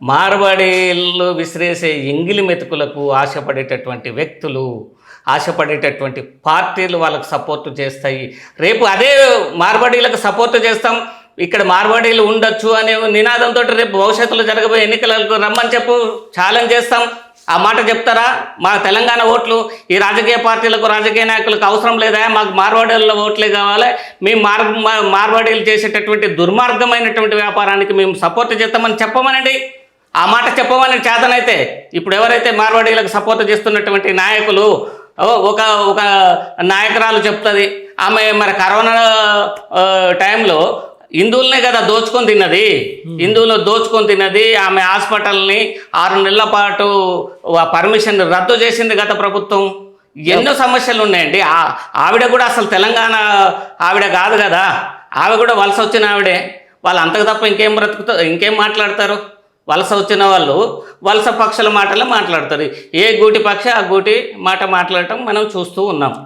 మార్వాడీల్లో విసిరేసే ఎంగిలి మెతుకులకు ఆశపడేటటువంటి వ్యక్తులు, ఆశపడేటటువంటి పార్టీలు వాళ్ళకు సపోర్టు చేస్తాయి. రేపు అదే మార్వాడీలకు సపోర్టు చేస్తాం, ఇక్కడ మార్వాడీలు ఉండొచ్చు అనే నినాదంతో రేపు భవిష్యత్తులో జరగబోయే ఎన్నికలకు రమ్మని చెప్పు, ఛాలెంజ్ చేస్తాం. ఆ మాట చెప్తారా? మా తెలంగాణ ఓట్లు ఈ రాజకీయ పార్టీలకు, రాజకీయ నాయకులకు అవసరం లేదా? మాకు మార్వాడీల ఓట్లే కావాలి, మేము మార్వాడీలు చేసేటటువంటి దుర్మార్గమైనటువంటి వ్యాపారానికి మేము సపోర్ట్ చేస్తామని చెప్పమనండి. ఆ మాట చెప్పమని చేతనైతే ఇప్పుడు ఎవరైతే మార్వాడీలకు సపోర్ట్ చేస్తున్నటువంటి నాయకులు, ఒక ఒక నాయకురాలు చెప్తుంది, ఆమె మరి కరోనా టైంలో హిందువులనే కదా దోచుకొని తిన్నది, హిందువులను దోచుకొని తిన్నది. ఆమె హాస్పిటల్ని 6 నెలల పాటు పర్మిషన్ రద్దు చేసింది గత ప్రభుత్వం. ఎన్నో సమస్యలు ఉన్నాయండి. ఆవిడ కూడా అసలు తెలంగాణ ఆవిడ కాదు కదా, ఆవిడ కూడా వలస వచ్చిన ఆవిడే. వాళ్ళు అంతకు తప్ప ఇంకేం మాట్లాడతారు? వలస వచ్చిన వాళ్ళు వలస పక్షుల మాటలు మాట్లాడతారు. ఏ గూటి పక్షి ఆ గూటి మాట మాట్లాడటం మనం చూస్తూ ఉన్నాం.